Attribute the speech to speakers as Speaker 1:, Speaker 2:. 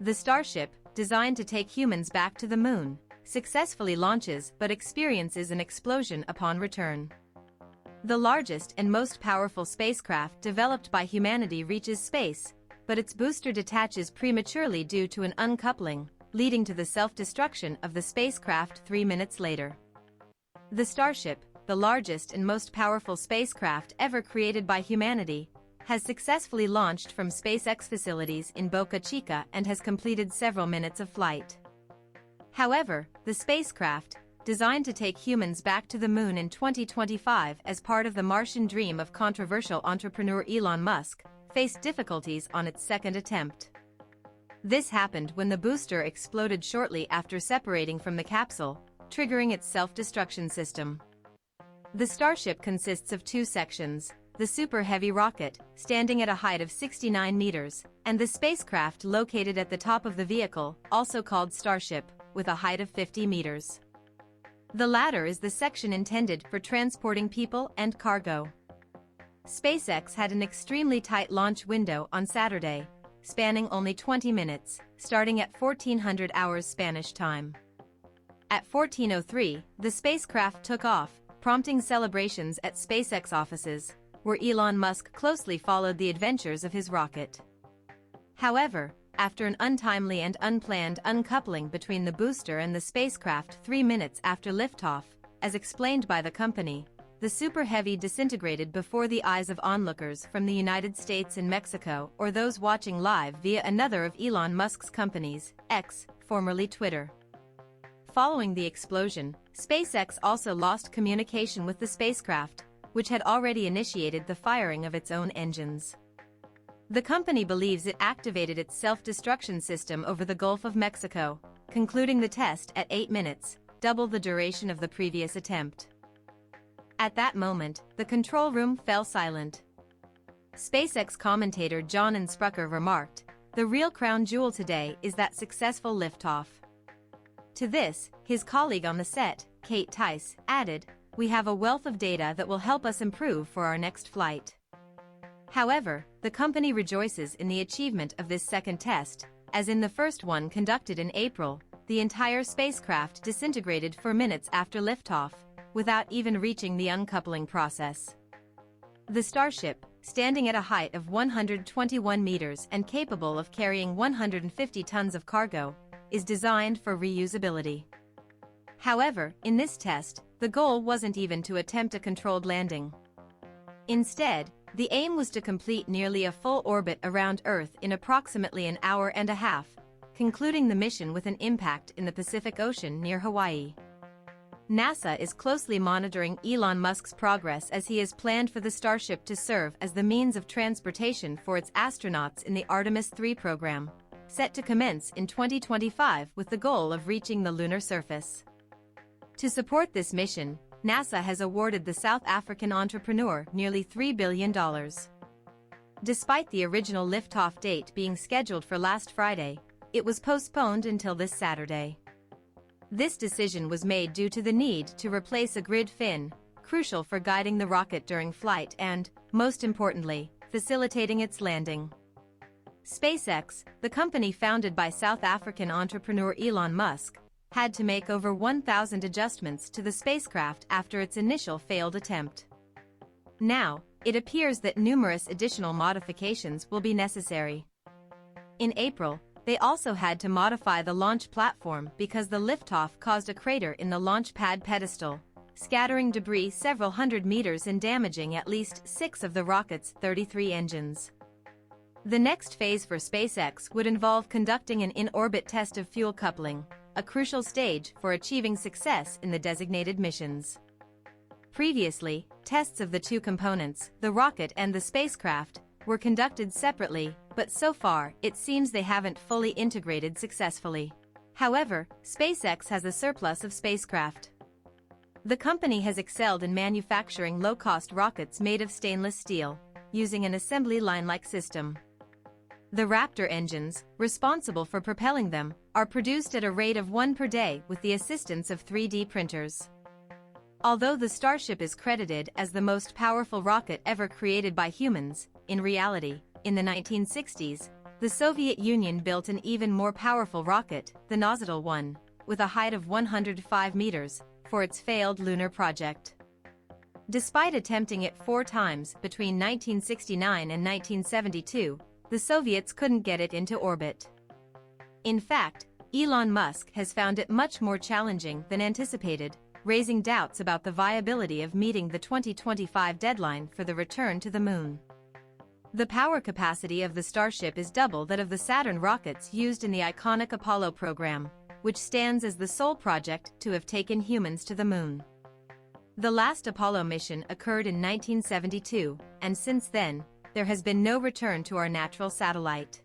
Speaker 1: The Starship, designed to take humans back to the moon, successfully launches but experiences an explosion upon return. The largest and most powerful spacecraft developed by humanity reaches space, but its booster detaches prematurely due to an uncoupling, leading to the self-destruction of the spacecraft 3 minutes later. The Starship, the largest and most powerful spacecraft ever created by humanity, has successfully launched from SpaceX facilities in Boca Chica and has completed several minutes of flight. However, the spacecraft, designed to take humans back to the moon in 2025 as part of the Martian dream of controversial entrepreneur Elon Musk, faced difficulties on its second attempt. This happened when the booster exploded shortly after separating from the capsule, triggering its self-destruction system. The Starship consists of two sections: the Super Heavy rocket, standing at a height of 69 meters, and the spacecraft located at the top of the vehicle, also called Starship, with a height of 50 meters. The latter is the section intended for transporting people and cargo. SpaceX had an extremely tight launch window on Saturday, spanning only 20 minutes, starting at 1400 hours Spanish time. At 14:03, the spacecraft took off, prompting celebrations at SpaceX offices, where Elon Musk closely followed the adventures of his rocket. However, after an untimely and unplanned uncoupling between the booster and the spacecraft 3 minutes after liftoff, as explained by the company, the Super Heavy disintegrated before the eyes of onlookers from the United States and Mexico or those watching live via another of Elon Musk's companies, X, formerly Twitter. Following the explosion, SpaceX also lost communication with the spacecraft, which had already initiated the firing of its own engines. The company believes it activated its self-destruction system over the Gulf of Mexico, concluding the test at 8 minutes, double the duration of the previous attempt. At that moment, the control room fell silent. SpaceX commentator John Sprucker remarked, "The real crown jewel today is that successful liftoff." To this, his colleague on the set, Kate Tice, added, "We have a wealth of data that will help us improve for our next flight." However, the company rejoices in the achievement of this second test, as in the first one conducted in April, the entire spacecraft disintegrated for minutes after liftoff, without even reaching the uncoupling process. The Starship, standing at a height of 121 meters and capable of carrying 150 tons of cargo, is designed for reusability. However, in this test, the goal wasn't even to attempt a controlled landing. Instead, the aim was to complete nearly a full orbit around Earth in approximately an hour and a half, concluding the mission with an impact in the Pacific Ocean near Hawaii. NASA is closely monitoring Elon Musk's progress as he has planned for the Starship to serve as the means of transportation for its astronauts in the Artemis 3 program, set to commence in 2025 with the goal of reaching the lunar surface. To support this mission, NASA has awarded the South African entrepreneur nearly $3 billion. Despite the original liftoff date being scheduled for last Friday, it was postponed until this Saturday. This decision was made due to the need to replace a grid fin, crucial for guiding the rocket during flight and, most importantly, facilitating its landing. SpaceX, the company founded by South African entrepreneur Elon Musk, had to make over 1,000 adjustments to the spacecraft after its initial failed attempt. Now, it appears that numerous additional modifications will be necessary. In April, they also had to modify the launch platform because the liftoff caused a crater in the launch pad pedestal, scattering debris several hundred meters and damaging at least 6 of the rocket's 33 engines. The next phase for SpaceX would involve conducting an in-orbit test of fuel coupling, a crucial stage for achieving success in the designated missions. Previously, tests of the two components, the rocket and the spacecraft, were conducted separately, but so far, it seems they haven't fully integrated successfully. However, SpaceX has a surplus of spacecraft. The company has excelled in manufacturing low-cost rockets made of stainless steel, using an assembly line-like system. The Raptor engines, responsible for propelling them, are produced at a rate of 1 per day with the assistance of 3D printers. Although the Starship is credited as the most powerful rocket ever created by humans, in reality, in the 1960s, The Soviet Union built an even more powerful rocket, the Nozdel 1, with a height of 105 meters, for its failed lunar project. Despite attempting it 4 times between 1969 and 1972, the Soviets couldn't get it into orbit. In fact, Elon Musk has found it much more challenging than anticipated, raising doubts about the viability of meeting the 2025 deadline for the return to the Moon. The power capacity of the Starship is double that of the Saturn rockets used in the iconic Apollo program, which stands as the sole project to have taken humans to the Moon. The last Apollo mission occurred in 1972, and since then, there has been no return to our natural satellite.